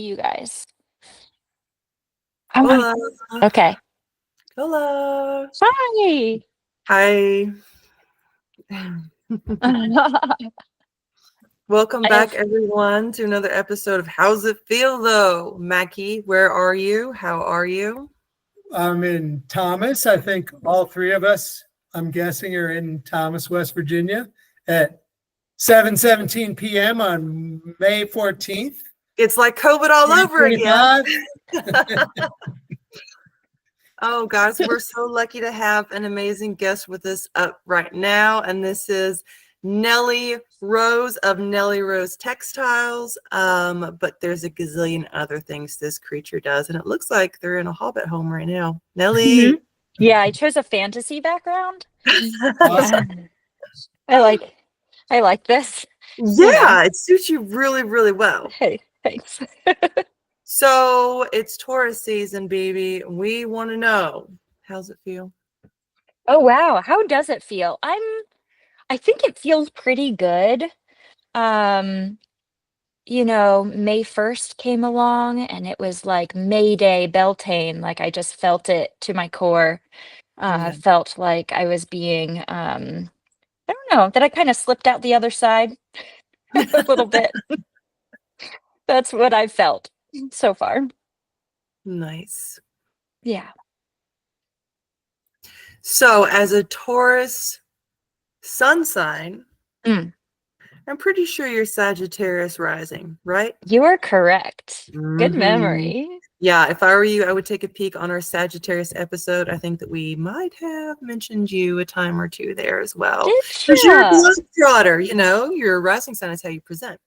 you guys. Hola. Okay. Hola. Hi. Hi. Welcome back, everyone, to another episode of How's It Feel, though? Macky, where are you? How are you? I'm in Thomas. I think all three of us, I'm guessing, are in Thomas, West Virginia at 7:17 p.m. on May 14th. It's like COVID all over again. 2025. Oh, guys, we're so lucky to have an amazing guest with us up right now. And this is Nellie Rose of Nellie Rose Textiles. But there's a gazillion other things this creature does. And it looks like they're in a hobbit home right now. Nellie. Yeah, I chose a fantasy background. Awesome. I like this. Yeah, it suits you really, really well. Hey, thanks. So it's Taurus season, baby. We want to know, how's it feel? Oh wow, how does it feel? I think it feels pretty good. May 1st came along and it was like May Day Beltane. Like I just felt it to my core. Felt like I was being I don't know, that I kind of slipped out the other side a little bit. That's what I felt so far. Nice. Yeah. So as a Taurus sun sign, I'm pretty sure you're Sagittarius rising, right? You are correct. Good memory. Yeah, if I were you, I would take a peek on our Sagittarius episode. I think that we might have mentioned you a time or two there as well. Because you're a globetrotter, your rising sign is how you present.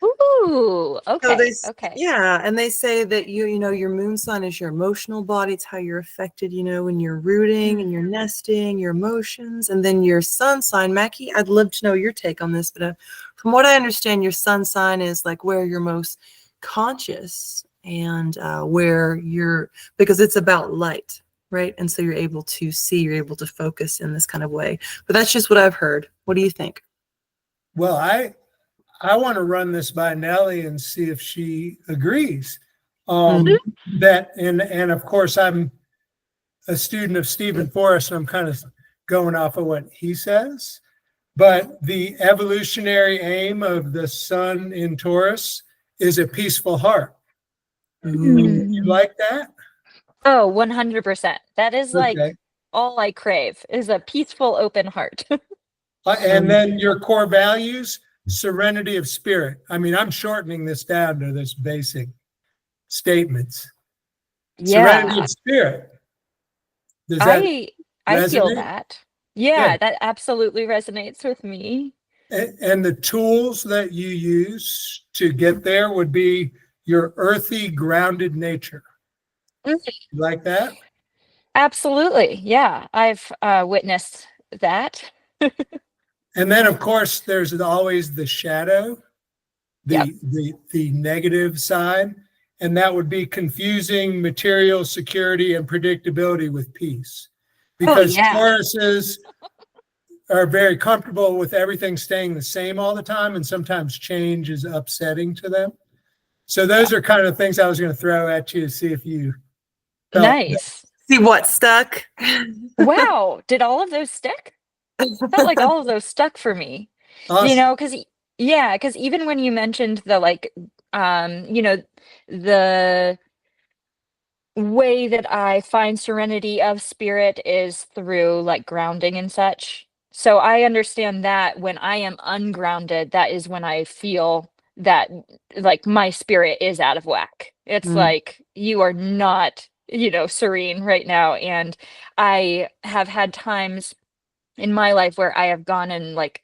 Ooh, okay. Okay. Yeah, and they say that your moon sign is your emotional body. It's how you're affected, when you're rooting and you're nesting, your emotions. And then your sun sign, Macky, I'd love to know your take on this. But from what I understand, your sun sign is like where you're most conscious and because it's about light, right? And so you're able to see, you're able to focus in this kind of way. But that's just what I've heard. What do you think? Well, I want to run this by Nellie and see if she agrees. That and of course I'm a student of Stephen Forrest, and I'm kind of going off of what he says. But the evolutionary aim of the sun in Taurus is a peaceful heart. You like that? Oh, 100%. That is like all I crave is a peaceful, open heart. And then your core values, serenity of spirit. I mean, I'm shortening this down to this basic statements. Yeah. Serenity of spirit. Does that I feel resonate? that. Yeah, that absolutely resonates with me. And the tools that you use to get there would be your earthy, grounded nature. You like that? Absolutely. Yeah, I've witnessed that. And then, of course, there's always the shadow, the negative side, and that would be confusing material security and predictability with peace. Because Tauruses are very comfortable with everything staying the same all the time, and sometimes change is upsetting to them. So those are kind of things I was going to throw at you to see if you felt nice. See what stuck? Wow. Did all of those stick? I felt like all of those stuck for me. Awesome. Because even when you mentioned the the way that I find serenity of spirit is through like grounding and such. So I understand that when I am ungrounded, that is when I feel that like my spirit is out of whack. It's like you are not, serene right now. And I have had times in my life where I have gone and like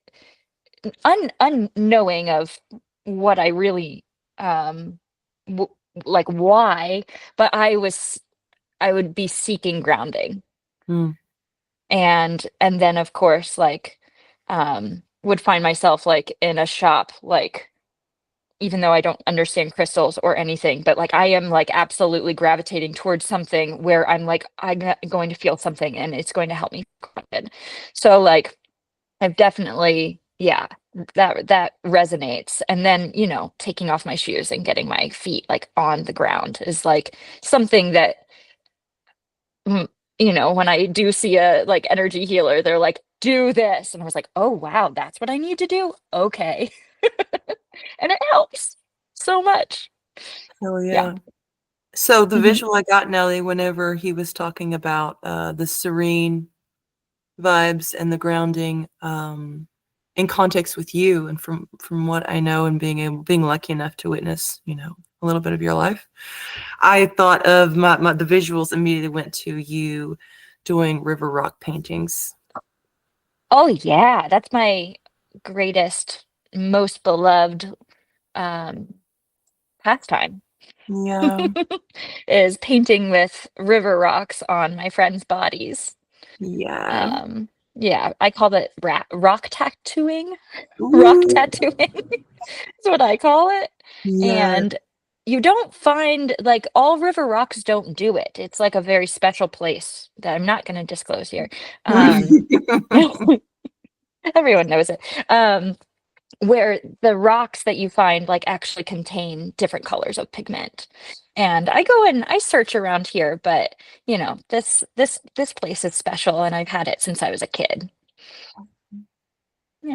unknowing of what I really like why, but I would be seeking grounding. And then of course like would find myself like in a shop, like even though I don't understand crystals or anything, but like I am like absolutely gravitating towards something where I'm like I'm going to feel something and it's going to help me grounded. So like I've definitely that resonates. And then, taking off my shoes and getting my feet like on the ground is like something that, mm, when I do see a like energy healer, they're like, do this. And I was like, oh wow, that's what I need to do. Okay. And it helps so much. Oh Yeah. yeah. So the Mhm. visual I got, Nelly, whenever he was talking about the serene vibes and the grounding, in context with you, and from what I know and being lucky enough to witness, a little bit of your life, I thought of the visuals immediately went to you doing river rock paintings. Oh yeah, that's my greatest, most beloved um pastime. Yeah, Is painting with river rocks on my friends' bodies. yeah. Um, yeah, I call it rock tattooing. Rock Ooh, tattooing is what I call it. yeah. And you don't find like all river rocks don't do it. It's like a very special place that I'm not going to disclose here. Um, everyone knows it. Where the rocks that you find like actually contain different colors of pigment. And I go and I search around here, but this place is special and I've had it since I was a kid. Yeah.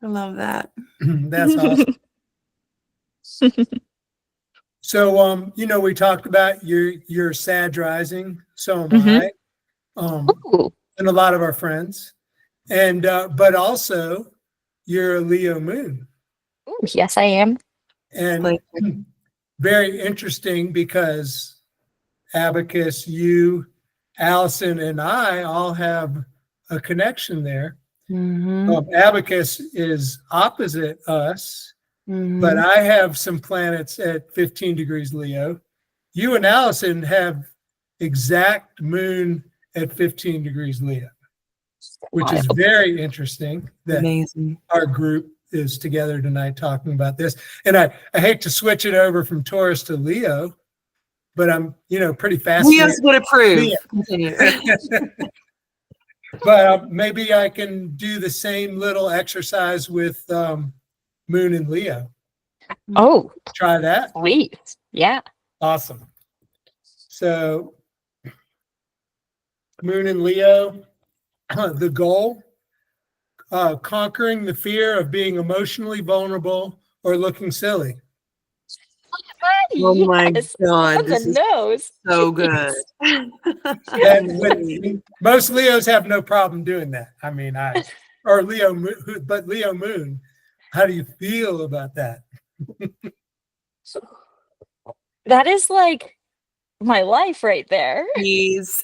I love that. That's awesome. So, we talked about your Sag rising. So am Hmm. I, Ooh, and a lot of our friends, and but also you're a Leo moon, ooh, yes, I am. and Like, very interesting because Abacus, you, Allison, and I all have a connection there. mm-hmm, Abacus is opposite us, but mm-hmm. I have some planets at 15 degrees Leo. You and Allison have exact moon at 15 degrees Leo, which is Wild. very interesting that Amazing. our group is together tonight talking about this. And I hate to switch it over from Taurus to Leo, but I'm, pretty fascinated. Leos would approve. Leo. Continue. But maybe I can do the same little exercise with Moon and Leo. Oh, Try that. please. Yeah. Awesome. So, Moon and Leo, the goal, conquering the fear of being emotionally vulnerable or looking silly. Oh my Yes. God, That's a this is nose. so good. But most Leos have no problem doing that. I mean, or Leo, but Leo Moon, how do you feel about that? That is like my life right there. Please.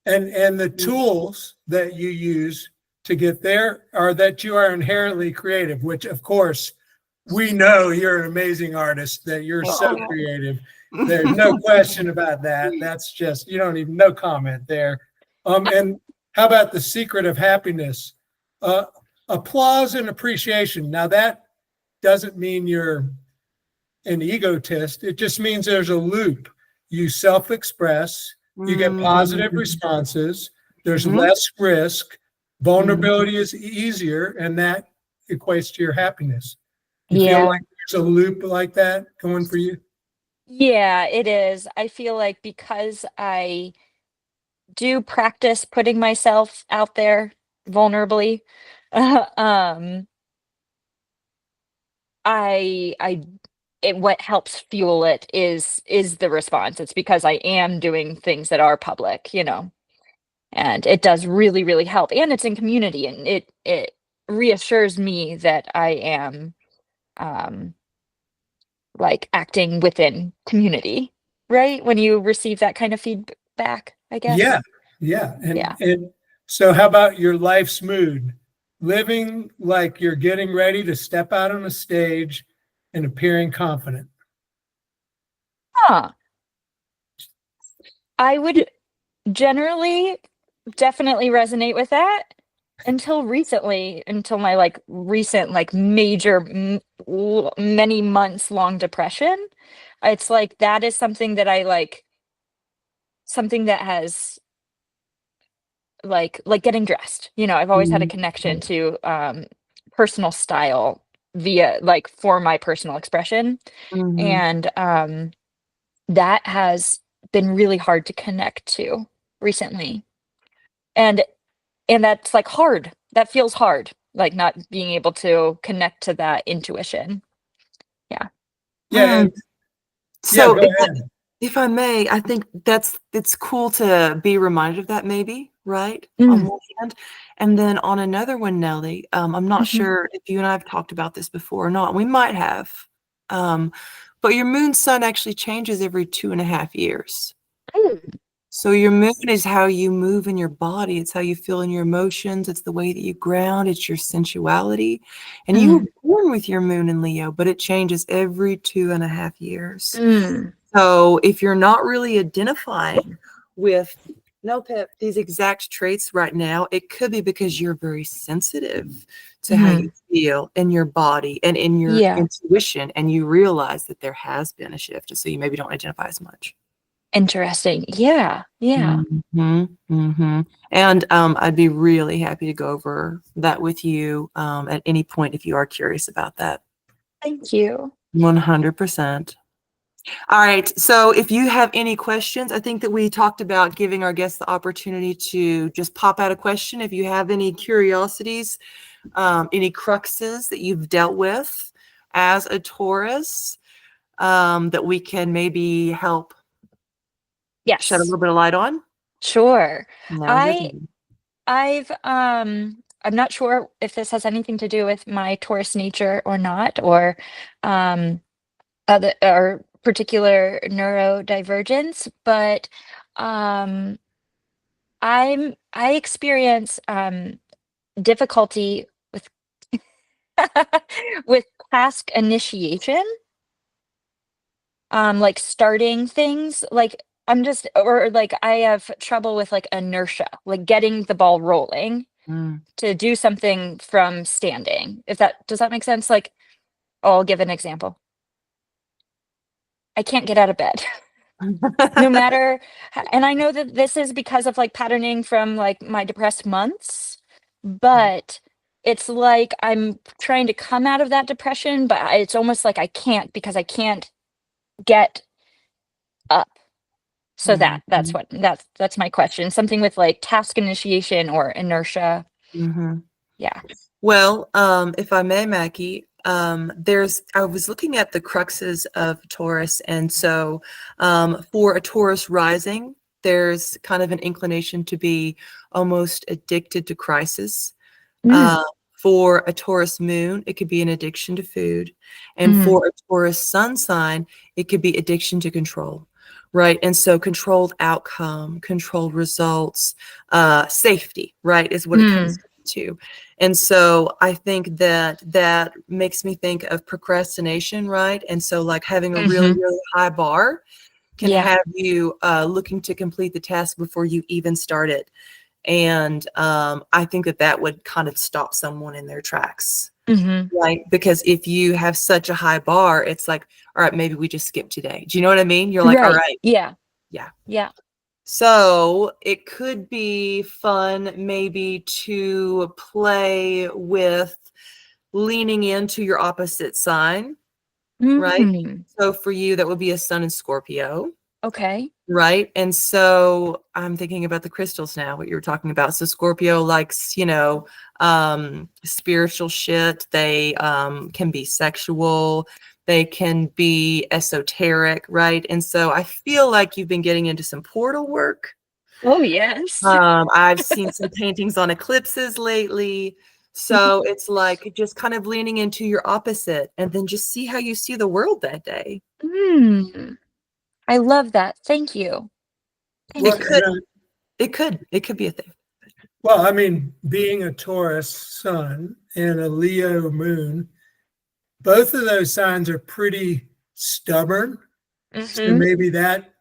And the tools that you use to get there are that you are inherently creative, which of course we know you're an amazing artist, that you're so creative. There's no question about that. That's just, you don't even, no comment there. And how about the secret of happiness? Applause and appreciation. Now that doesn't mean you're an egotist. It just means there's a loop. You self-express, you get positive responses, there's less risk, vulnerability is easier, and that equates to your happiness. You feel Yeah. like there's a loop like that going for you? Yeah, it is. I feel like because I do practice putting myself out there vulnerably, um, I what helps fuel it is the response. It's because I am doing things that are public, and it does really, really help. And it's in community, and it reassures me that I am um like acting within community, right? When you receive that kind of feedback, I Yeah, guess. yeah. Yeah. And so how about your life's mood? Living like you're getting ready to step out on a stage and appearing confident. Huh. I would generally definitely resonate with that until recently, until my like recent like major many months long depression. It's like that is something that I like something that has like getting dressed. I've always had a connection to personal style via like for my personal expression. Mm-hmm. And that has been really hard to connect to recently. And that's like hard. That feels hard, like not being able to connect to that intuition. Yeah. Yeah, Mm. yeah, So go ahead. if I may, I think it's cool to be reminded of that maybe, right? On Mm. one hand. And then on another one, Nellie, I'm not Mhm. sure if you and I have talked about this before or not. We might have. But your moon sun actually changes every 2.5 years. Mm. So your moon is how you move in your body. It's how you feel in your emotions. It's the way that you ground. It's your sensuality. And you Mm. were born with your moon in Leo, but it changes every 2.5 years. Mm. So if you're not really identifying with no Pip, these exact traits right now, it could be because you're very sensitive to how Mhm. you feel in your body and in your Yeah. intuition, and you realize that there has been a shift. And so you maybe don't identify as much. Interesting. Yeah. Yeah. Hmm. Hmm. And I'd be really happy to go over that with you at any point if you are curious about that. Thank you. 100%. All right. So if you have any questions, I think that we talked about giving our guests the opportunity to just pop out a question. If you have any curiosities, any cruxes that you've dealt with as a Taurus, that we can maybe help shed a Yes. little bit of light on. Sure. Now here's I me. I'm not sure if this has anything to do with my Taurus nature or not, or um other or particular neurodivergence, but um I experience difficulty with with task initiation, like starting things, like I'm just or like I have trouble with like inertia, like getting the ball rolling Mm. to do something from standing. If that does that make sense? Like I'll give an example. I can't get out of bed. No matter and I know that this is because of like patterning from like my depressed months, but it's like I'm trying to come out of that depression, but it's almost like I can't because I can't get up. So that's Mhm. what that's my question. Something with like task initiation or inertia. Mhm. Yeah. Well, if I may, Mackie, I was looking at the cruxes of Taurus, and so for a Taurus rising, there's kind of an inclination to be almost addicted to crisis. Mm, Uh, for a Taurus moon, it could be an addiction to food, and mm, for a Taurus sun sign, it could be addiction to control. Right. And so controlled outcome, controlled results, safety, right, is what it comes mm, to. And so I think that that makes me think of procrastination, right? And so like having a really, mhm. really high bar can Yeah. have you looking to complete the task before you even start it. And I think that that would kind of stop someone in their tracks, Mhm. right? Because if you have such a high bar, it's like, all right, maybe we just skip today. Do you know what I mean? You're like, all Right. right, Yeah. yeah. Yeah. So it could be fun maybe to play with leaning into your opposite sign, right? Mm. So for you, that would be a sun in Scorpio, Okay. right? And so I'm thinking about the crystals now, what you were talking about. So Scorpio likes, spiritual shit. They can be sexual. They can be esoteric, right? And so I feel like you've been getting into some portal work. Oh, yes. I've seen some paintings on eclipses lately. So it's like just kind of leaning into your opposite and then just see how you see the world that day. Mm. I love that. Thank you. Well, Thank It you. could, it could be a thing. well, I mean, being a Taurus sun and a Leo moon, both of those signs are pretty stubborn. So Mhm. maybe that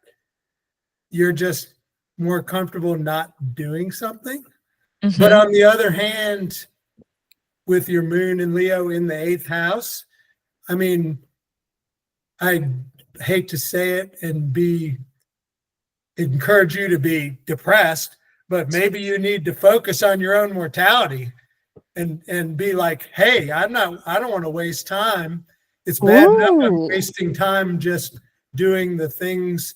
you're just more comfortable not doing something. But Mhm. on the other hand, with your moon and Leo in the eighth house, I mean, I hate to say it and be encourage you to be depressed, but maybe you need to focus on your own mortality and be like, hey, I don't want to waste time. It's bad enough I'm Ooh. wasting time just doing the things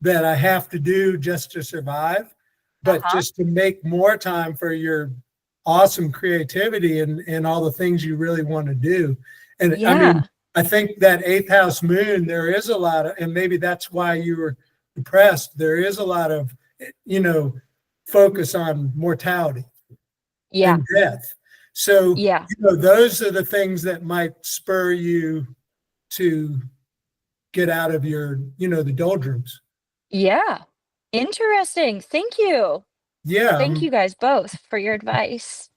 that I have to do just to survive, but Uh-huh. just to make more time for your awesome creativity and all the things you really want to do. And I mean, Yeah. I think that eighth house moon, there is a lot of, and maybe that's why you were depressed. There is a lot of, focus on mortality Yeah. and death. So, Yeah. those are the things that might spur you to get out of your, the doldrums. Yeah. Interesting. Thank you. Yeah. Thank you guys both for your advice.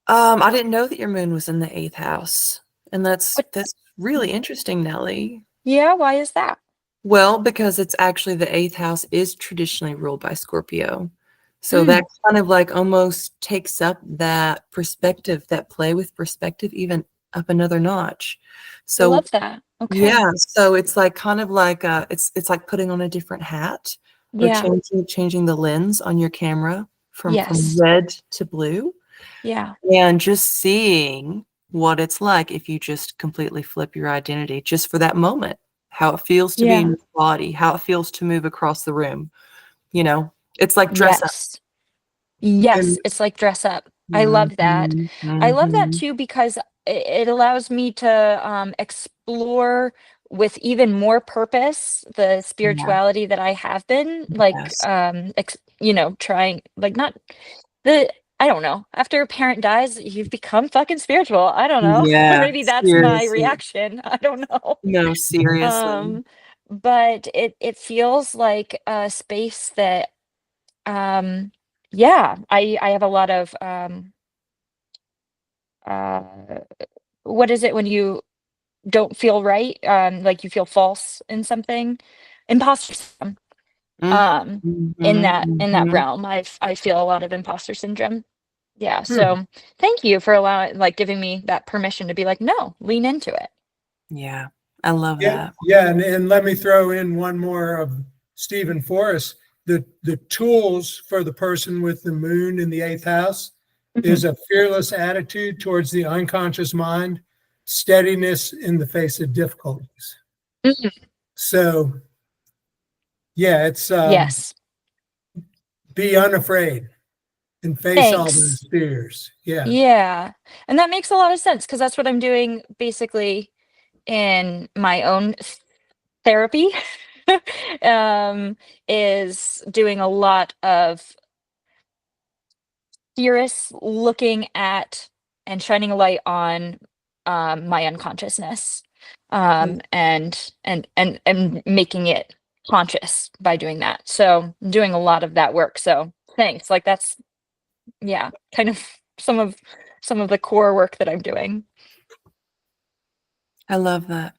I didn't know that your moon was in the eighth house, and that's What? really interesting, Nellie. Yeah, why is that? Well, because it's actually the eighth house is traditionally ruled by Scorpio. So that Mm, kind of like almost takes up that perspective, that play with perspective, even up another notch. I So love that. Okay. yeah, so it's like kind of like it's like putting on a different hat or Yeah. changing the lens on your camera from Yes. red to blue. Yeah. And just seeing what it's like if you just completely flip your identity just for that moment, how it feels to be in Yeah. your body, how it feels to move across the room. You know, it's like dress up. Yes. Yes, And it's like dress up. I love that. Mhm, I love that mhm. too because it allows me to explore with even more purpose the Yeah, spirituality that I have been like yes. trying like not the I don't know. After a parent dies, you've become fucking spiritual. I don't know. Yeah, Maybe that's my seriously. reaction. I don't know. No, seriously. Um but it feels like a space that um, yeah, I have a lot of, uh, what is it when you don't feel right? Like you feel false in something? Imposter syndrome. Mm, Um, mhm, in that mhm. realm, I feel a lot of imposter syndrome. Yeah, hmm, so thank you for allowing like giving me that permission to be like, no, lean into it. Yeah, I love yeah, that. yeah, and let me throw in one more of Stephen Forrest. The tools for the person with the moon in the eighth house Mhm. is a fearless attitude towards the unconscious mind, steadiness in the face of difficulties. Mhm. So yeah, it's Yes. be unafraid and face all Thanks. those fears. Yeah. Yeah. And that makes a lot of sense because that's what I'm doing basically in my own therapy um, is doing a lot of theorists looking at and shining a light on my unconsciousness and making it conscious by doing that. So I'm doing a lot of that work. So thanks. Like that's yeah, kind of some of some of the core work that I'm doing. I love that.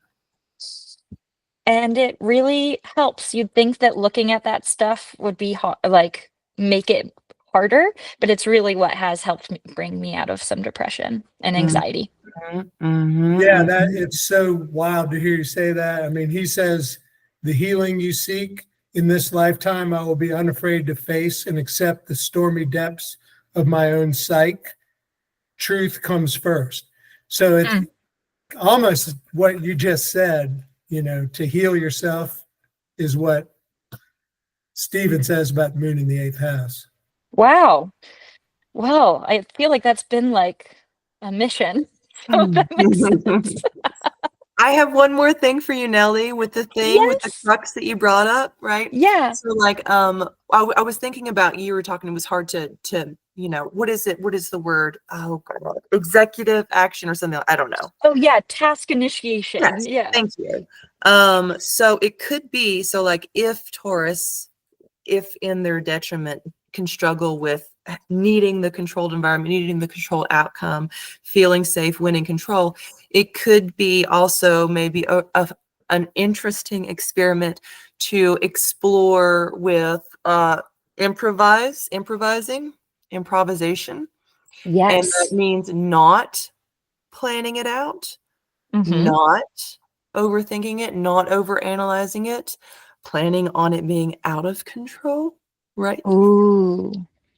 And it really helps. You'd think that looking at that stuff would be like make it harder, but it's really what has helped me bring me out of some depression and Mhm, anxiety. Yeah, that mhm. it's so wild to hear you say that. I mean, he says the healing you seek in this lifetime, I will be unafraid to face and accept the stormy depths of my own psyche. Truth comes first. So it's Mm. almost what you just said, to heal yourself is what Stephen says about the moon in the eighth house. Wow. Well, I feel like that's been like a mission. So if that makes sense. I have one more thing for you, Nellie, with the Yes. crux that you brought up, right? Yeah. So like I was thinking about you were talking, it was hard to what is it? What is the word? Oh God. Executive action or something. I don't know. Oh yeah, task initiation. Yes, Yeah. thank you. So it could be so like if Taurus, if in their detriment, can struggle with needing the controlled environment, needing the controlled outcome, feeling safe, winning control. It could be also maybe an interesting experiment to explore with improvisation. And that Yes. means not planning it out, Mm-hmm. not overthinking it, not overanalyzing it, planning on it being out of control, right? Ooh.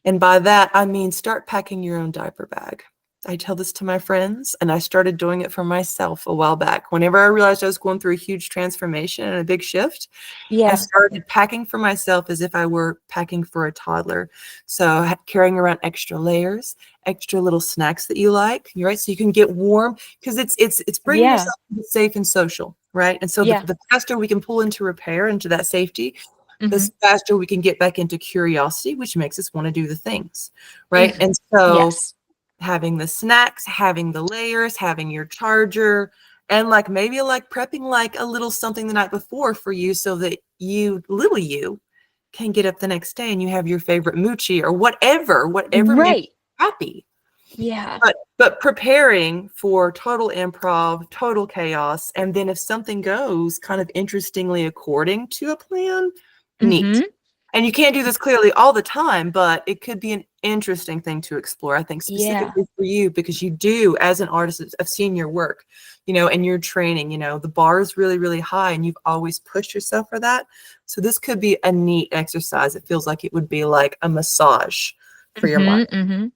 And by that, I mean start packing your own diaper bag. I tell this to my friends, and I started doing it for myself a while back. Whenever I realized I was going through a huge transformation and a big shift, I Yeah. started packing for myself as if I were packing for a toddler. So carrying around extra layers, extra little snacks that you like, right? So you can get warm because it's bringing Yeah. yourself to be safe and social, right? And so Yeah. the faster we can pull into repair, into that safety, the Mm-hmm. faster we can get back into curiosity, which makes us want to do the things, right? Mm-hmm. And so Yes. having the snacks, having the layers, having your charger, and like maybe like prepping like a little something the night before for you so that little you, can get up the next day and you have your favorite moochie or whatever makes Right. you happy. Yeah. But preparing for total improv, total chaos, and then if something goes kind of interestingly according to a plan, neat. Mm-hmm. And you can't do this clearly all the time, but it could be an interesting thing to explore, I think, Yeah. specifically for you, because you do, as an artist, I've seen your work, and your training, the bar is really, really high, and you've always pushed yourself for that. So this could be a neat exercise. It feels like it would be like a massage for your mind. Mm-hmm. Mm-hmm.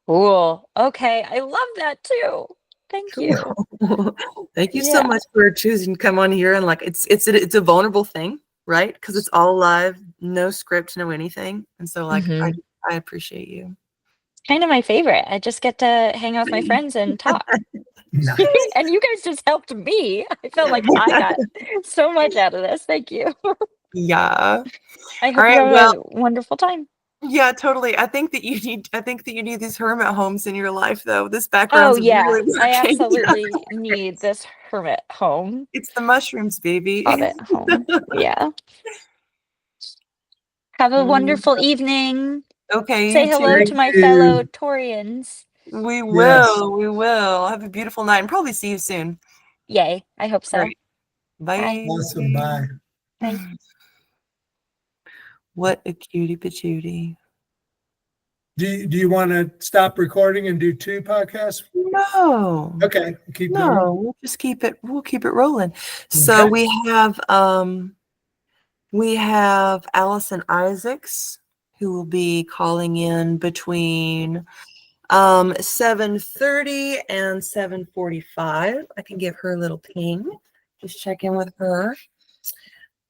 Cool. Okay. I love that too. Thank you. Cool. Thank you so Yeah. much for choosing to come on here, and like it's a vulnerable thing, right? Because it's all live, no script, no anything. And so like Mm-hmm. I appreciate you. Kind of my favorite. I just get to hang out with my friends and talk. Nice. And you guys just helped me. I felt like I got so much out of this. Thank you. Yeah. I All hope you right. have Well, a wonderful time. yeah, totally. I think that you need these hermit homes in your life, though. This Oh, background's yeah. really I working. absolutely need this hermit home. It's the mushrooms, baby. Hobbit home. Yeah. Have a Mm, wonderful evening. okay, Say you too. hello to Thank my fellow you. Taurians. We Yes. will. We will. Have a beautiful night and probably see you soon. Yay. I hope All so. right. Bye. Bye. Awesome. Bye. Bye. What a cutie patootie. Do you want to stop recording and do 2 podcasts? No. Okay, keep going. No, we'll keep it rolling. So Okay. we have Allison Isaacs, who will be calling in between 7:30 and 7:45. I can give her a little ping. Just check in with her.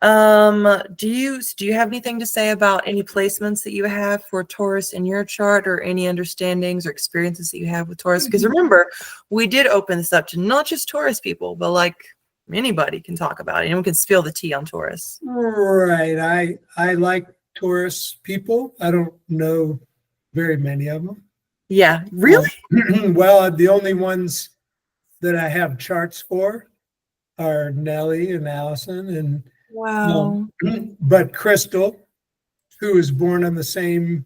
Do you have anything to say about any placements that you have for Taurus in your chart, or any understandings or experiences that you have with Taurus? Because remember, we did open this up to not just Taurus people, but like anybody can talk about it. Anyone can spill the tea on Taurus. Right. I like Taurus people. I don't know very many of them. Yeah, really? Well, the only ones that I have charts for are Nellie and Allison and Wow. but Crystal, who was born on the same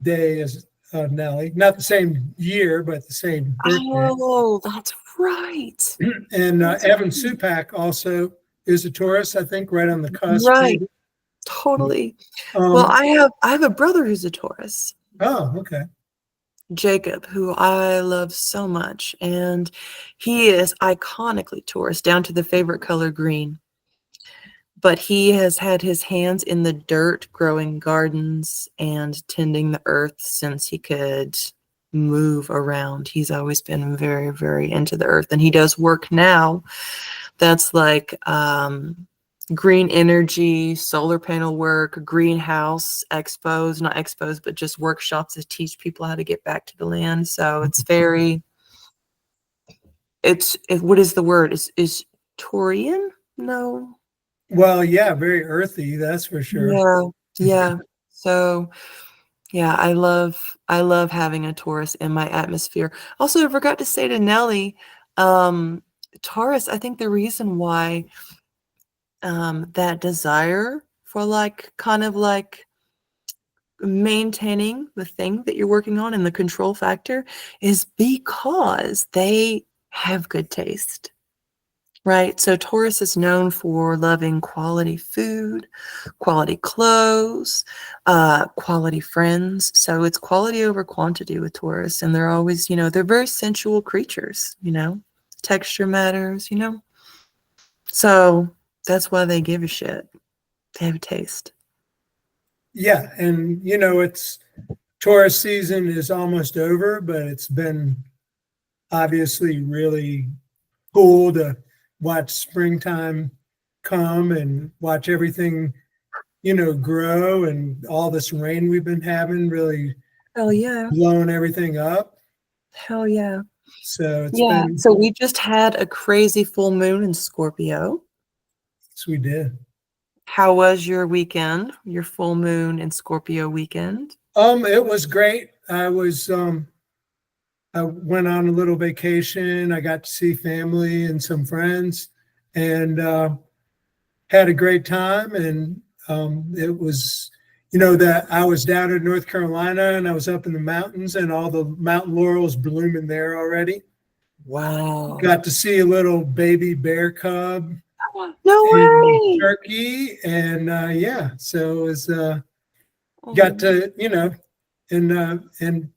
day as Nellie, not the same year, but the same birthday. Oh, that's right. And That's Evan Supak also is a Taurus, I think, right on the cusp. right. Maybe. Totally. Well, Um, I have a brother who's a Taurus. oh, okay. Jacob, who I love so much, and he is iconically Taurus, down to the favorite color green. But he has had his hands in the dirt, growing gardens and tending the earth since he could move around. He's always been very, very into the earth, and he does work now that's like green energy, solar panel work, greenhouse expos, not expos, but just workshops to teach people how to get back to the land. So it's very, what is the word? Is Taurian? No. Well, yeah, very earthy, that's for sure. Yeah. Yeah. So yeah, I love having a Taurus in my atmosphere. Also, I forgot to say to Nellie, Taurus, I think the reason why that desire for like kind of like maintaining the thing that you're working on and the control factor is because they have good taste, right? So Taurus is known for loving quality food, quality clothes, quality friends. So it's quality over quantity with Taurus, and they're always, they're very sensual creatures. Texture matters. So that's why they give a shit. They have a taste. Yeah, and it's Taurus season is almost over, but it's been obviously really cool to watch springtime come and watch everything, grow, and all this rain we've been having really Hell yeah. blowing everything up. Hell yeah. So it's Yeah. been, So we just had a crazy full moon in Scorpio. yes, we did. How was your weekend? Your full moon in Scorpio weekend? It was great. I went on a little vacation. I got to see family and some friends, and had a great time. And it was, that I was down in North Carolina and I was up in the mountains, and all the mountain laurels blooming there already. Wow. Got to see a little baby bear cub No and way. turkey, and yeah, so it was Oh, got to and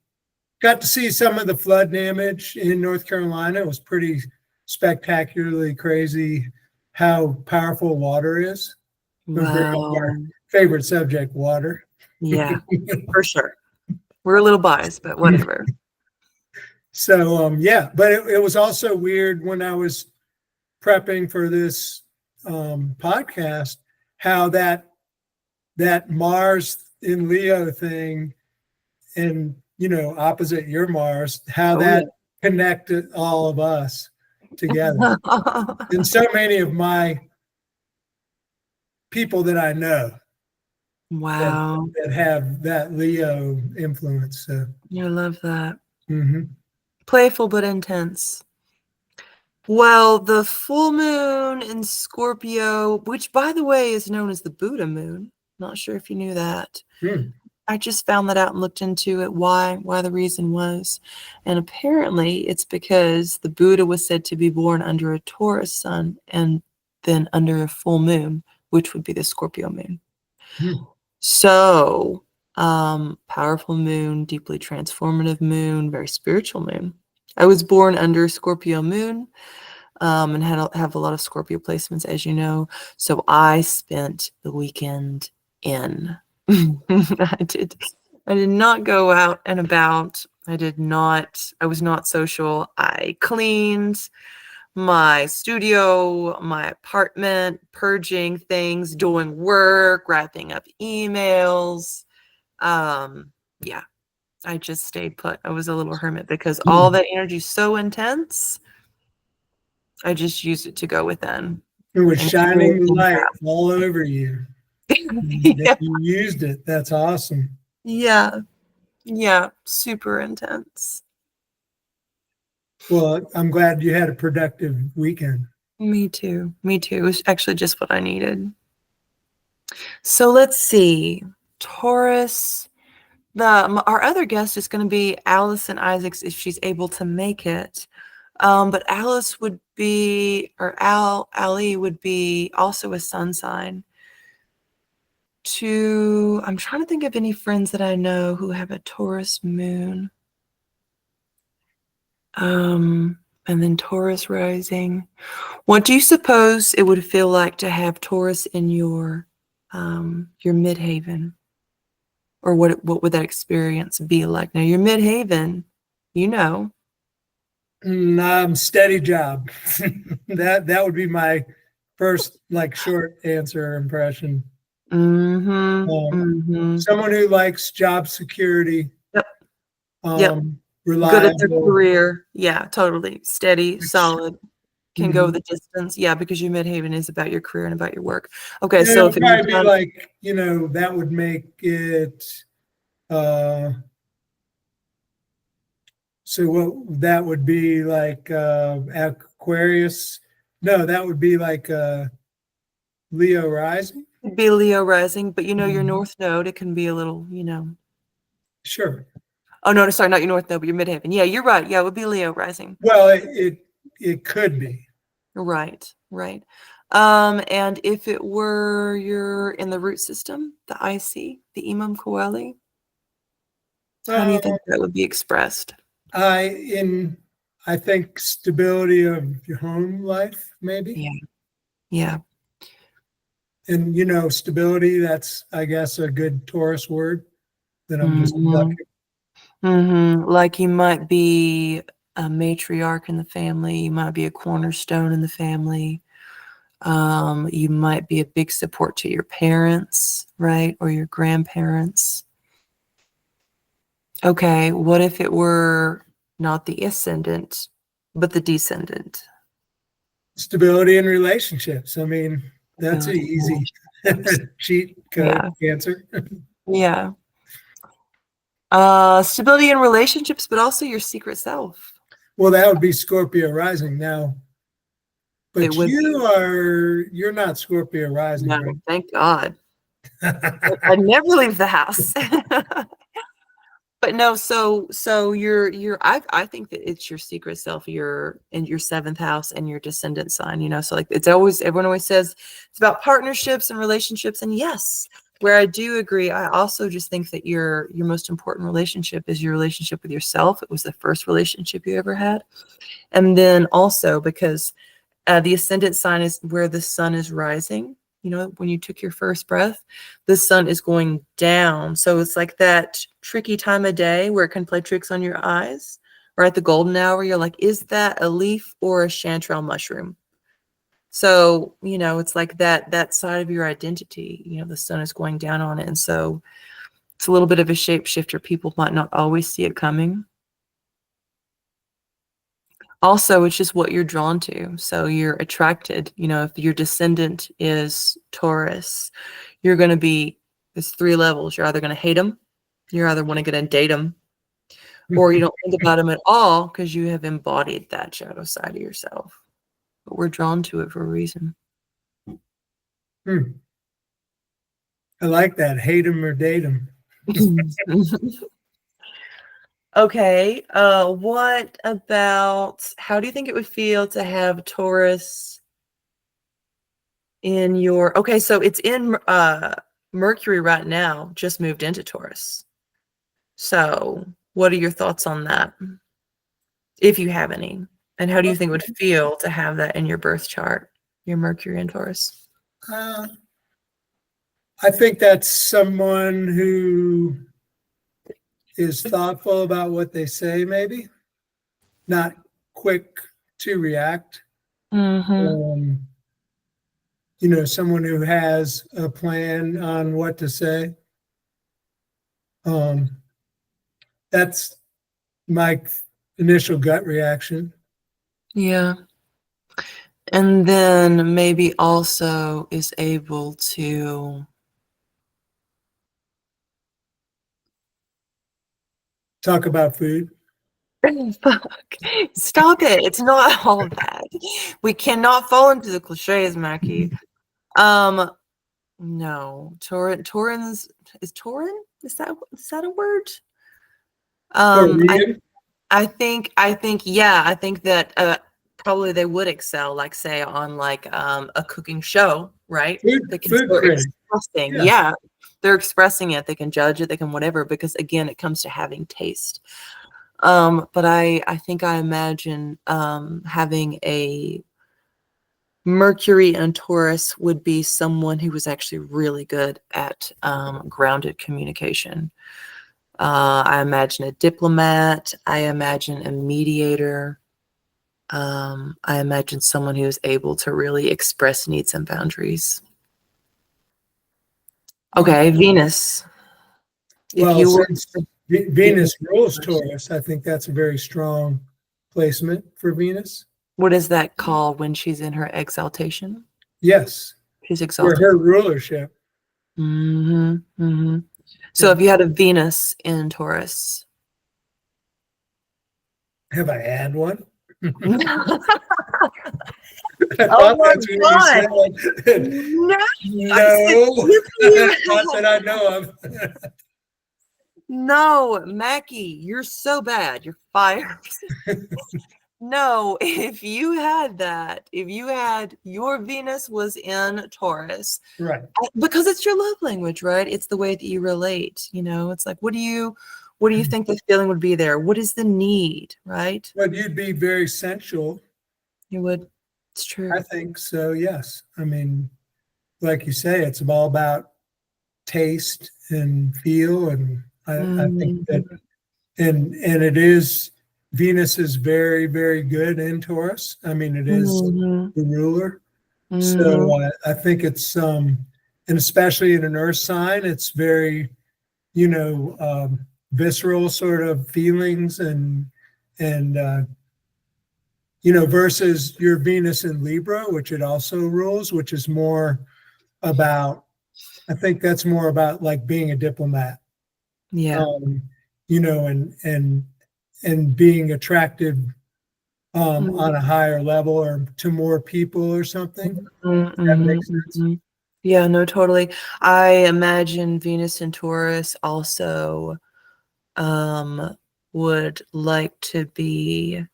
got to see some of the flood damage in North Carolina. It was pretty spectacularly crazy how powerful water is. wow. Our favorite subject, water. Yeah, for sure. We're a little biased, but whatever. So yeah, but it was also weird when I was prepping for this podcast, how that Mars in Leo thing, and opposite your Mars, how that connected all of us together. And so many of my people that I know Wow. that have that Leo influence. So I love that. mhm. Playful but intense. Well, the full moon in Scorpio, which by the way is known as the Buddha moon. Not sure if you knew that. Hmm. I just found that out and looked into it, why the reason was. And apparently it's because the Buddha was said to be born under a Taurus sun and then under a full moon, which would be the Scorpio moon. Hmm. So, powerful moon, deeply transformative moon, very spiritual moon. I was born under Scorpio moon, and have a lot of Scorpio placements, as you know. So I spent the weekend in. I did not go out and about. I was not social. I cleaned my studio, my apartment, purging things, doing work, wrapping up emails. Yeah, I just stayed put. I was a little hermit because all that energy is so intense. I just used it to go within. It was and shining clear light things all over you. out. You used it. That's awesome. Yeah. Yeah. Super intense. Well, I'm glad you had a productive weekend. Me too. Me too. It was actually just what I needed. So let's see. Taurus. Our other guest is going to be Allison Isaacs if she's able to make it. But Alice would be, or Ali would be also a sun sign. I'm trying to think of any friends that I know who have a Taurus moon. And then Taurus rising. What do you suppose it would feel like to have Taurus in your midhaven? Or what would that experience be like? Now, your midhaven, Steady job. that would be my first short answer impression. Someone who likes job security. Yep. Reliable. Good at their career. Yeah, totally. Steady, solid, can go the distance. Yeah, because your midhaven is about your career and about your work. Okay, so if it would probably be that would make it so what that would be like Aquarius. No, that would be like Leo rising. It'd be Leo rising, but your North Node, it can be a little, Sure. Oh no, sorry, not your North Node, but your midhaven. Yeah, you're right. Yeah, it would be Leo rising. Well, it could be. Right. And if it were you're in the root system, the IC, the Imam Coeli, how do you think that would be expressed? I think stability of your home life, maybe. Yeah. And, stability, that's, I guess, a good Taurus word that I'm just Mhm. plucking. Like you might be a matriarch in the family. You might be a cornerstone in the family. You might be a big support to your parents, right? Or your grandparents. Okay, what if it were not the ascendant, but the descendant? Stability in relationships. I mean, that's an Stability in easy relationships. cheat code Yeah, answer. yeah. Stability in relationships, but also your secret self. Well, that would be Scorpio rising now. It But would be. you're not Scorpio rising, No, right? thank God. I never leave the house. But no, so I think that it's your secret self, your in your seventh house and your descendant sign, so like it's always everyone always says it's about partnerships and relationships. And yes, where I do agree, I also just think that your most important relationship is your relationship with yourself. It was the first relationship you ever had. And then also because the ascendant sign is where the sun is rising. When you took your first breath, the sun is going down. So it's like that tricky time of day where it can play tricks on your eyes, or at the golden hour. You're like, is that a leaf or a chanterelle mushroom? So, it's like that side of your identity, the sun is going down on it. And so it's a little bit of a shapeshifter. People might not always see it coming. Also, it's just what you're drawn to. So you're attracted, if your descendant is Taurus, you're going to be, there's three levels. You're either going to hate them, you're either want to get and date them, or you don't think about them at all because you have embodied that shadow side of yourself. But we're drawn to it for a reason. I like that. Hate them or date them. Okay. What about, how do you think it would feel to have Taurus in your, okay, so it's in Mercury right now, just moved into Taurus. So what are your thoughts on that, if you have any? And how do you think it would feel to have that in your birth chart, your Mercury in Taurus? I think that's someone who is thoughtful about what they say, maybe not quick to react. Mm-hmm. Someone who has a plan on what to say. That's my initial gut reaction. Yeah. And then maybe also is able to Talk about food. fuck. Stop it. It's not all that. We cannot fall into the cliches, Mackie. No. Taurin's is Taurin? Is that a word? Um, I Taurian. I think that probably they would excel, like say on like a cooking show, right? They can Food start critic. expressing, Yeah. yeah, they're expressing it. They can judge it, they can whatever, because again, it comes to having taste. But I think I imagine having a Mercury and Taurus would be someone who was actually really good at grounded communication. I imagine a diplomat. I imagine a mediator. I imagine someone who is able to really express needs and boundaries. Okay, Venus. If Well, you were, since if Venus rules you, Taurus, I think that's a very strong placement for Venus. what is that called when she's in her exaltation? Yes, She's for exalted. her rulership. Mm-hmm, mm-hmm. So Yeah. if you had a Venus in Taurus, Have I had one? oh I thought my that's what you God, said. no! I said, No, if you not that I know of. no, Mackie, you're so bad. You're fired. No, if you had that, if you had your Venus was in Taurus, Right. because it's your love language, right? It's the way that you relate. It's like, what do you think the feeling would be there? What is the need, right? But you'd be very sensual. You would. It's true. I think so, yes. I mean, like you say, it's all about taste and feel. And I think that, Mhm. and it is, Venus is very, very good in Taurus. I mean, it is Mhm. the ruler. Mhm. So I think it's, and especially in an earth sign, it's very, visceral sort of feelings and versus your Venus in Libra, which it also rules, which is more about, I think that's more about like being a diplomat, Yeah. um, and being attractive on a higher level or to more people or something. Mhm, That mhm, makes sense. mhm. Yeah, no, totally. I imagine Venus and Taurus also um would like to be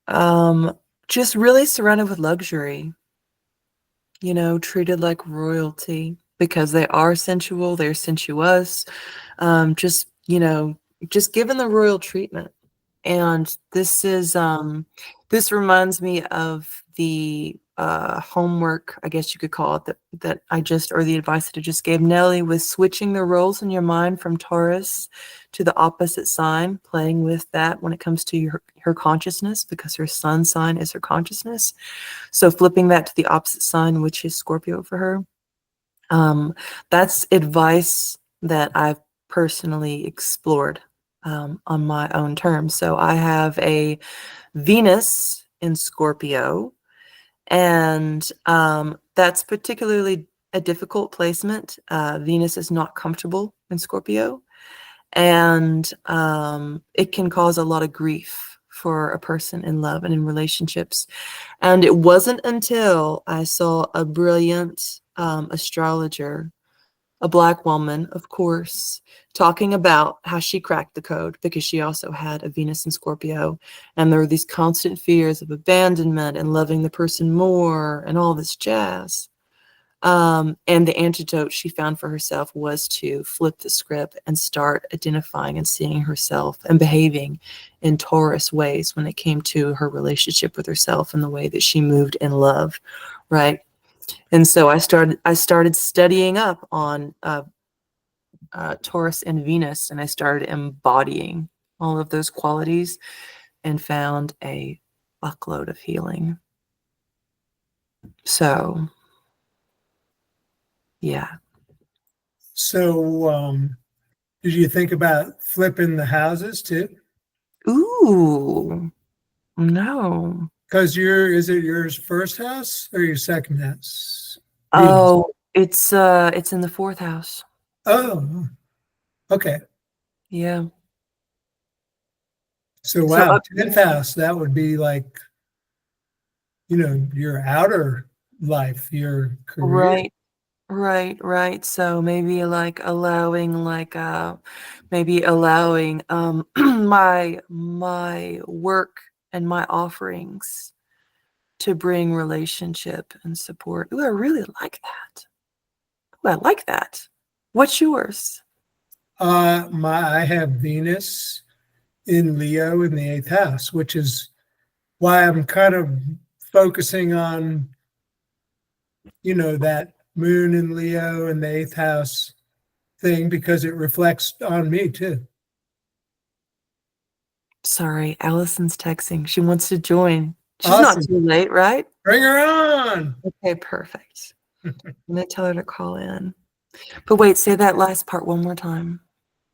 um just really surrounded with luxury, treated like royalty because they are sensual, they're sensuous, just, just given the royal treatment. And this reminds me of the homework, I guess you could call it, that I just, or the advice that I just gave Nellie, with switching the roles in your mind from Taurus to the opposite sign, playing with that when it comes to her consciousness, because her sun sign is her consciousness. So flipping that to the opposite sign, which is Scorpio for her. That's advice that I've personally explored on my own terms. So I have a Venus in Scorpio, and that's particularly a difficult placement. Venus is not comfortable in Scorpio, and it can cause a lot of grief for a person in love and in relationships. And it wasn't until I saw a brilliant astrologer, a Black woman, of course, talking about how she cracked the code, because she also had a Venus in Scorpio. And there were these constant fears of abandonment and loving the person more and all this jazz. And the antidote she found for herself was to flip the script and start identifying and seeing herself and behaving in Taurus ways when it came to her relationship with herself and the way that she moved in love, right? And so I started studying up on Taurus and Venus, and I started embodying all of those qualities and found a buckload of healing. So, yeah. So, did you think about flipping the houses too? Ooh, no. Because is it yours first house or your second house? Venus. Oh, it's in the fourth house. Oh, okay. Yeah. So So wow, up 10th house, that would be like, your outer life, your career. right, right. So maybe like allowing my work and my offerings to bring relationship and support. Ooh, I really like that. Ooh, I like that. What's yours? I have Venus in Leo in the 8th house, which is why I'm kind of focusing on, that moon in Leo in the 8th house thing, because it reflects on me too. Sorry, Allison's texting. She wants to join. She's not Awesome. too late, right? Bring her on. Okay, perfect. I'm gonna tell her to call in. But wait, say that last part one more time.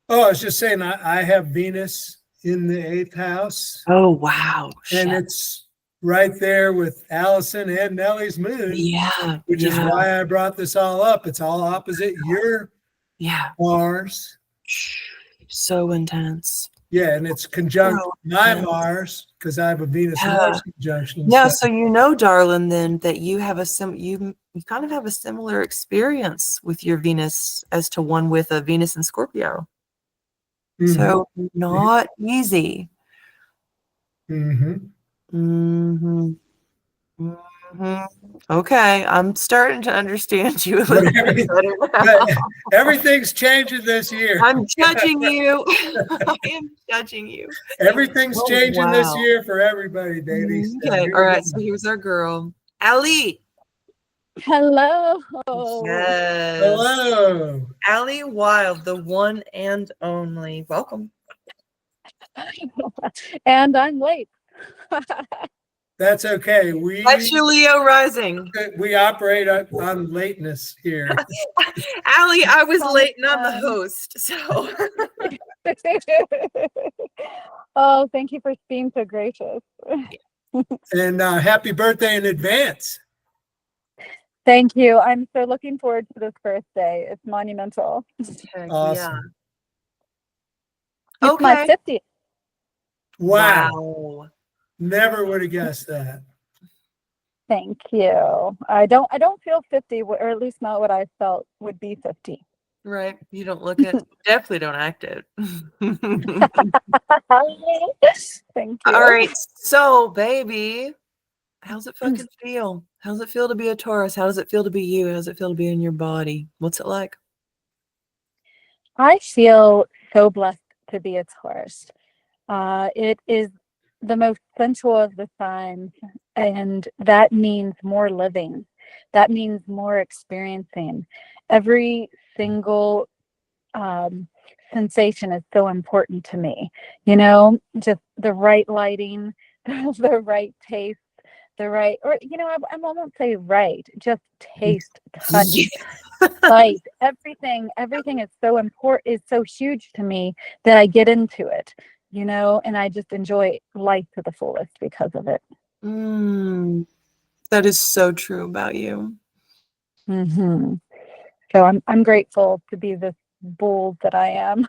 Oh, I was just saying, I have Venus in the 8th house, Oh, wow. and Shit. it's right there with Allison and Nellie's moon, Yeah, which is yeah, why I brought this all up. It's all opposite your yeah. Mars. So intense. Yeah, and it's conjunct So my intense. Mars because I have a Venus Yeah. Mars conjunction. Yeah, So so darling, then that you have you kind of have a similar experience with your Venus as to one with a Venus in Scorpio. mhm, So not easy. mhm. hmm hmm Okay, I'm starting to understand you a But, little bit better but now. everything's changing this year. I'm judging you. I am judging you. Everything's Oh, changing this wow. year for everybody, baby. So Okay, here all we go. right. So here's our girl, Ali. Hello. Yes. Hello. Allie Wild, the one and only. Welcome. And I'm late. That's okay. That's your Leo rising. We operate on lateness here. Allie, I was late and I'm the Um, host. So Oh, thank you for being so gracious. And happy birthday in advance. Thank you. I'm so looking forward to this birthday. It's monumental. heck yeah. Awesome. It's my Okay. 50th. Wow. Wow. Never would have guessed that. Thank you. I don't feel 50, or at least not what I felt would be 50. Right. You don't look it. Definitely don't act it. Thank you. All right. So, baby, how's it fucking feel? How's it feel to be a Taurus? How does it feel to be you? How does it feel to be in your body? What's it like? I feel so blessed to be a Taurus. It is the most sensual of the signs, and that means more living. That means more experiencing. Every single sensation is so important to me. Just the right lighting, the right taste, the right, or I won't say right, just taste, touch, sight, everything is so important, is so huge to me that I get into it, and I just enjoy life to the fullest because of it. That is so true about you. Hmm. So I'm grateful to be this bull that I am.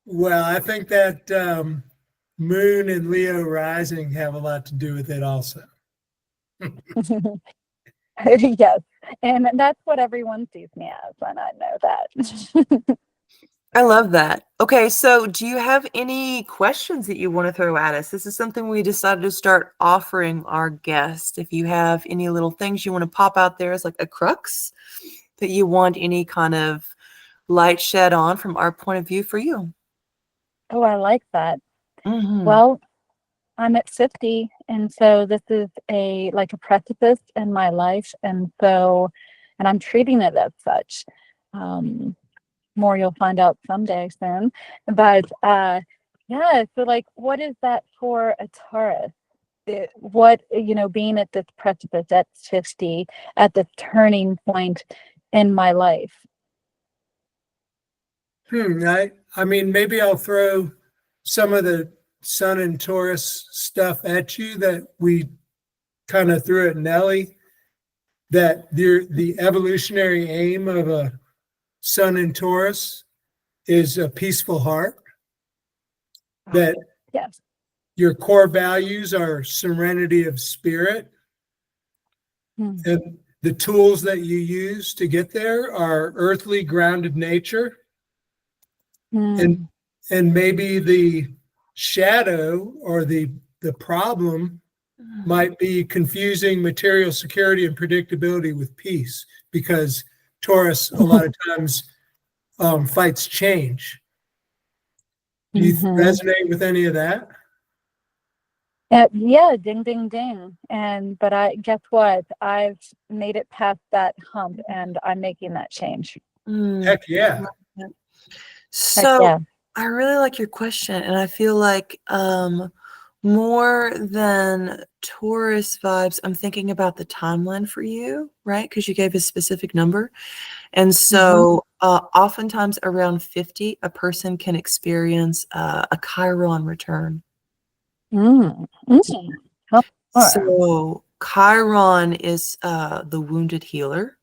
Well, I think that Moon and Leo rising have a lot to do with it also. Yes, and that's what everyone sees me as, and I know that. I love that. Okay, so do you have any questions that you want to throw at us? This is something we decided to start offering our guests. If you have any little things you want to pop out there as like a crux that you want any kind of light shed on from our point of view for you. Oh, I like that. Mm-hmm. Well, I'm at 50, and so this is a precipice in my life, and I'm treating it as such. More you'll find out someday soon, but yeah. So, what is that for a Taurus? Being at this precipice at 50, at the turning point in my life. I mean, maybe I'll throw some of the Sun and Taurus stuff at you that we kind of threw at Nelly. That the evolutionary aim of a Sun and Taurus is a peaceful heart. That Yes. your core values are serenity of spirit, and the tools that you use to get there are earthly grounded nature. And maybe the shadow or the problem might be confusing material security and predictability with peace, because Taurus a lot of times fights change. Do you resonate with any of that? Yeah, ding, ding, ding. But I guess what? I've made it past that hump, and I'm making that change. Heck yeah. So yeah. I really like your question, and I feel like more than Taurus vibes, I'm thinking about the timeline for you, right? Because you gave a specific number. And so oftentimes around 50, a person can experience a Chiron return. So Chiron is the wounded healer.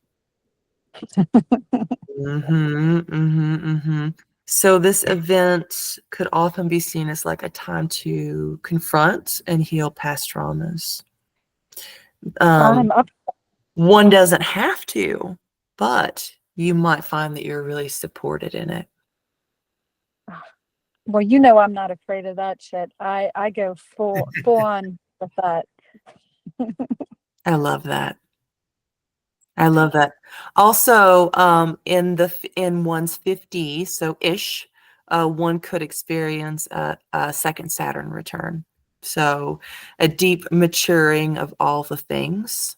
So this event could often be seen as like a time to confront and heal past traumas. I'm up. One doesn't have to, but you might find that you're really supported in it. Well, I'm not afraid of that shit. I go full on with that. I love that. I love that. Also, in one's 50s, so ish, one could experience a second Saturn return. So a deep maturing of all the things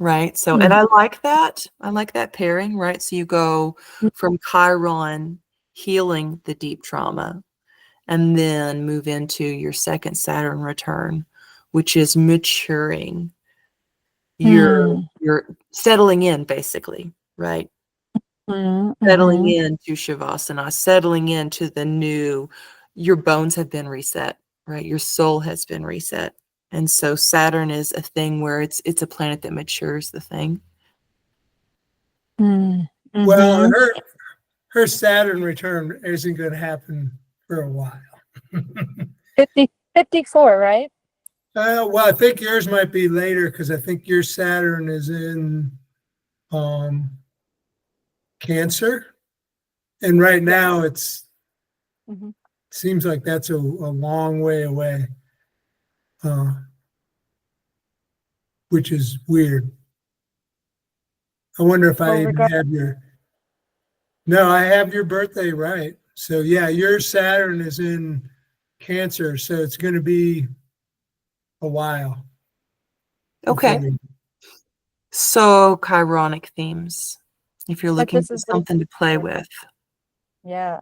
right? So, and I like that. I like that pairing, right? So you go from Chiron healing the deep trauma and then move into your second Saturn return, which is maturing. You're settling in basically, right? Settling into Shavasana, settling into the new, your bones have been reset, right? Your soul has been reset. And so Saturn is a thing where it's a planet that matures the thing. Well, her Saturn return isn't going to happen for a while. 54, right? Well, I think yours might be later because I think your Saturn is in Cancer, and right now it's seems like that's a long way away, which is weird. I wonder if I even have your. No, I have your birthday right. So yeah, your Saturn is in Cancer, so it's going to be a while. Okay. So chironic themes, if you're looking for something to play with. Yeah.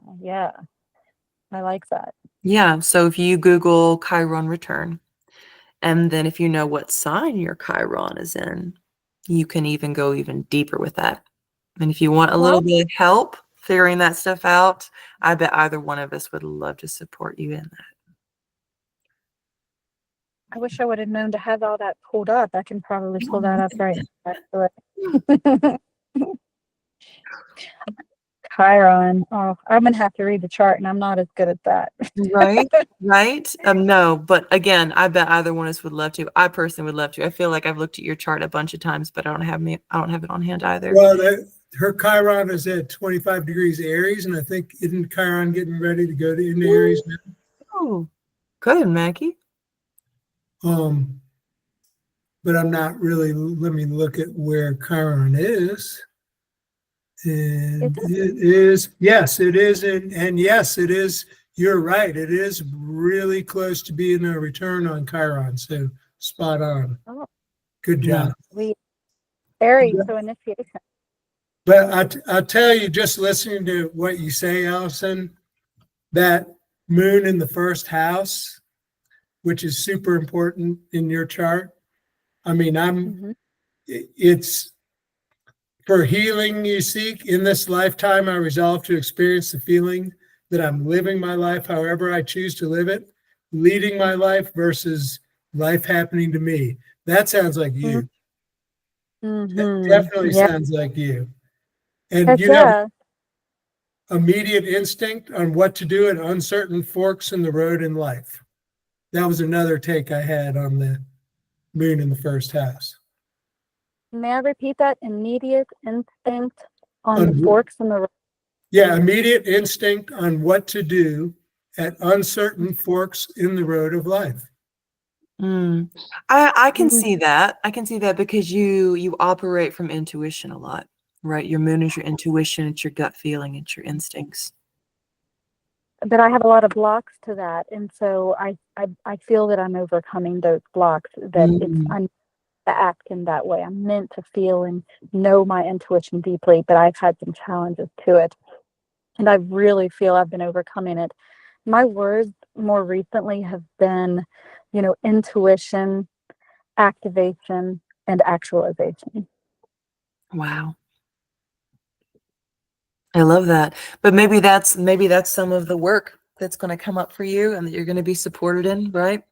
I like that. Yeah. So if you Google Chiron return, and then if you know what sign your Chiron is in, you can even go even deeper with that. And if you want a little bit of help figuring that stuff out, I bet either one of us would love to support you in that. I wish I would have known to have all that pulled up. I can probably pull that up right now. Chiron. Oh, I'm gonna have to read the chart, and I'm not as good at that. Right. No, but again, I bet either one of us would love to. I personally would love to. I feel like I've looked at your chart a bunch of times, but I don't have it on hand either. Well, her Chiron is at 25 degrees Aries, and I think isn't Chiron getting ready to go into Aries now? Oh, good, Macky. But I'm not really. Let me look at where Chiron is. And it is, yes, it is. And yes, it is. You're right. It is really close to being a return on Chiron. So spot on. Oh. Good job. Aries, so initiation. But I'll tell you, just listening to what you say, Allison, that moon in the first house, which is super important in your chart. I mean, it's for healing you seek. In this lifetime, I resolve to experience the feeling that I'm living my life however I choose to live it, leading my life versus life happening to me. That sounds like you. That definitely sounds like you. And you have immediate instinct on what to do at uncertain forks in the road in life. That was another take I had on the moon in the first house. May I repeat that? Immediate instinct on forks in the road. Yeah, immediate instinct on what to do at uncertain forks in the road of life. I can see that. I can see that because you operate from intuition a lot, right? Your moon is your intuition, it's your gut feeling, it's your instincts. But I have a lot of blocks to that, and so I feel that I'm overcoming those blocks. That I'm to act in that way. I'm meant to feel and know my intuition deeply, but I've had some challenges to it, and I really feel I've been overcoming it. My words more recently have been, intuition, activation, and actualization. Wow. I love that. But maybe that's some of the work that's going to come up for you and that you're going to be supported in, right?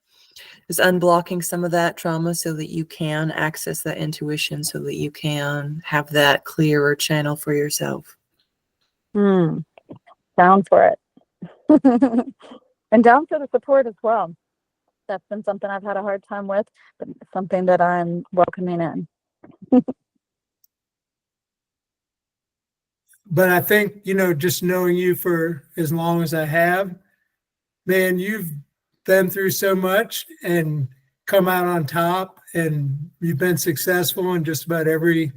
Is unblocking some of that trauma so that you can access that intuition, so that you can have that clearer channel for yourself. Down for it. And down for the support as well. That's been something I've had a hard time with, but something that I'm welcoming in. But I think, just knowing you for as long as I have, man, you've been through so much and come out on top, and you've been successful in just about everything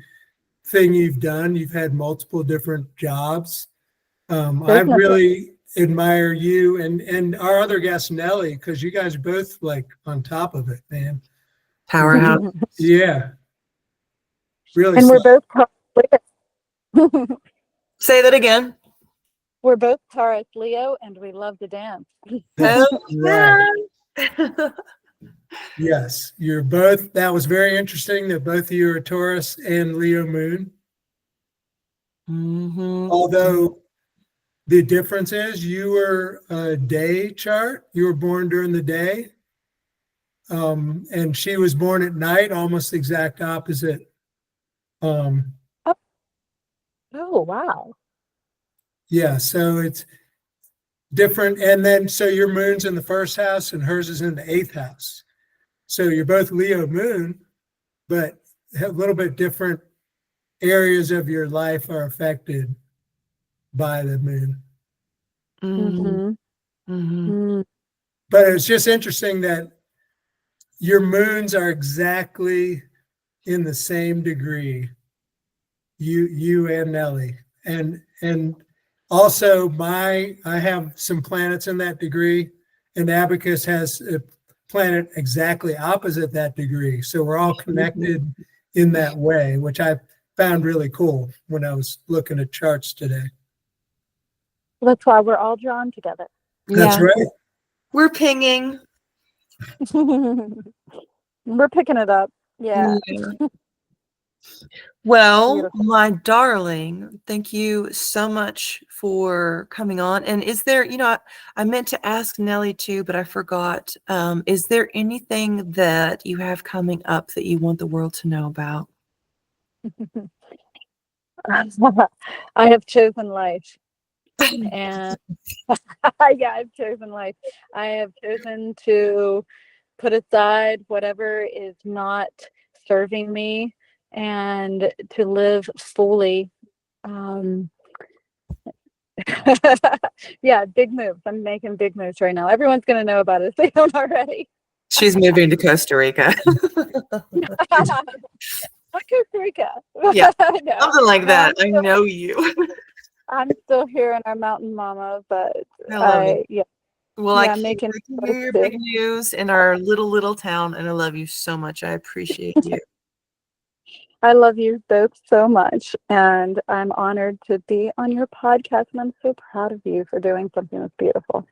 you've done. You've had multiple different jobs. I really admire you and our other guest, Nellie, because you guys are both like on top of it, man. Powerhouse. Yeah. really And slow. we're both Taurus. Say that again. We're both Taurus Leo, and we love to dance. Oh, Right. yeah. Yes, you're both. That was very interesting that both of you are Taurus and Leo moon. Mhm. Although the difference is you were a day chart, you were born during the day, and she was born at night, almost the exact opposite. Oh, wow. Yeah, so it's different. And then, so your moon's in the first house and hers is in the eighth house. So you're both Leo moon, but a little bit different areas of your life are affected by the moon. Mhm. Mm-hmm. Mhm. Mm. But it's just interesting that your moons are exactly in the same degree, you and Nellie. And also I have some planets in that degree, and Abacus has a planet exactly opposite that degree. So we're all connected in that way, which I found really cool when I was looking at charts today. That's why we're all drawn together. That's Yeah. right. We're pinging. We're picking it up. Yeah. Yeah. Well, Beautiful. my darling, thank you so much for coming on. And is there, I meant to ask Nellie too, but I forgot. Is there anything that you have coming up that you want the world to know about? I have chosen life. And yeah, I've chosen life. I have chosen to put aside whatever is not serving me and to live fully. Um, yeah, big moves. I'm making big moves right now. Everyone's going to know about it if they don't already. She's moving to Costa Rica. What Costa Rica? Yeah, No, something like no, that. I know you. I'm still here in our mountain mama, but I love it. yeah, Well, yeah, I making can hear your big news in our little town, and I love you so much. I appreciate you. I love you both so much, and I'm honored to be on your podcast, and I'm so proud of you for doing something that's beautiful.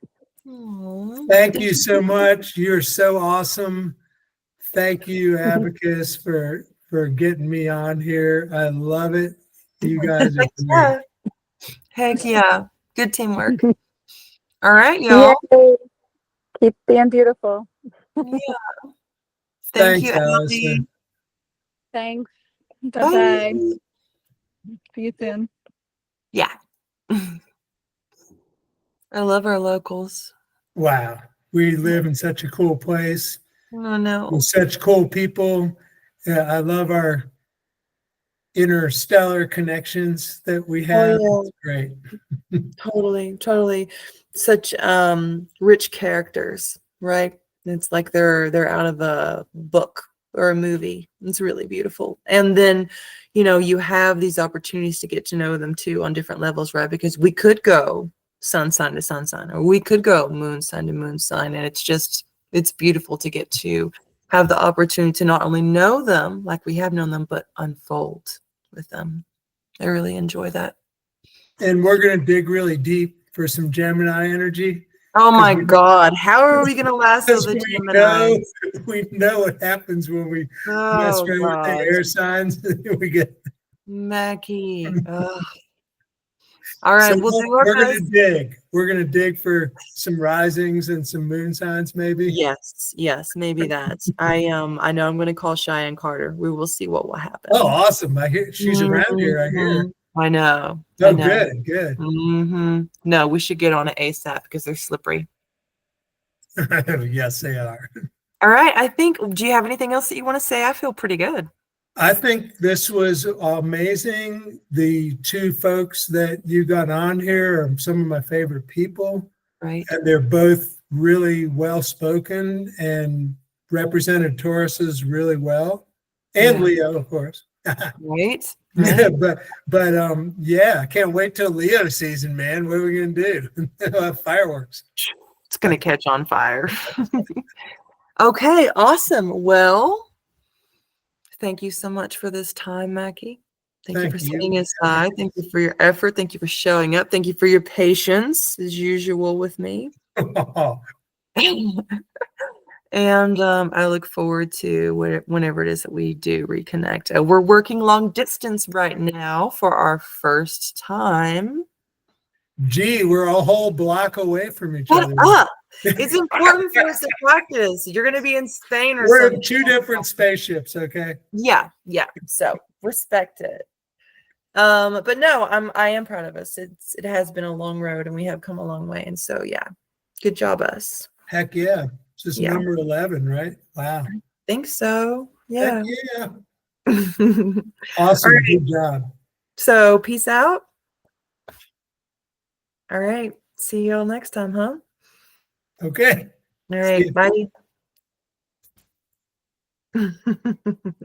Aw. Thank you so much. You're so awesome. Thank you, Abacus, for getting me on here. I love it. You guys are Heck great. yeah. Heck yeah. Good teamwork. All right, Yay. y'all. Keep being beautiful. Yeah. Thank Thanks, you, Allie. Allison. Thanks. Bye. Bye-bye. See you soon. Yeah. I love our locals. Wow. We live in such a cool place Oh, no. with such cool people. Yeah, I love our interstellar connections that we have. yeah. It's great. Totally. Such rich characters, right? It's like they're out of a book or a movie. It's really beautiful. And then, you have these opportunities to get to know them too on different levels, right? Because we could go sun sign to sun sign, or we could go moon sign to moon sign. And it's beautiful to get to have the opportunity to not only know them like we have known them, but unfold with them. I really enjoy that. And we're going to dig really deep for some Gemini energy. Oh my God. How are we going to lasso the Gemini? We know what happens when we mess Oh, around with the God. air signs. We get Macky. Ugh. All right. so We'll do our we're going best. to dig. We're going to dig for some risings and some moon signs, maybe. Yes, maybe that. I know I'm going to call Cheyenne Carter. We will see what will happen. Oh, awesome. I hear she's around here. I hear. Mhm. I know. Oh, good. No, we should get on it ASAP because they're slippery. Yes, they are. All right. Do you have anything else that you want to say? I feel pretty good. I think this was amazing. The two folks that you got on here are some of my favorite people. Right. And they're both really well spoken and represented Tauruses really well. And Yeah. Leo, of course. Right. Yeah, but yeah, I can't wait till Leo season, man. What are we gonna do? Fireworks. It's going to catch on fire. Okay, awesome. Well, Thank you so much for this time, Macky. Thank you Thank for you. setting aside. Thank you for your effort. Thank you for showing up. Thank you for your patience, as usual, with me. And I look forward to whenever it is that we do reconnect. We're working long distance right now for our first time. Gee, we're a whole block away from each Shut other. up. It's important for us to practice. You're going to be in Spain or We're in something. 2 different spaceships, okay? Yeah. So respect it. But no, I am proud of us. It has been a long road and we have come a long way. And so yeah, good job us. Heck yeah. This is Yeah. number 11, right? Wow. Think so. Heck Yeah. yeah. All Awesome. right. Good job. So peace out. All right. See you all next time, huh? Okay. All See right. ya. Bye.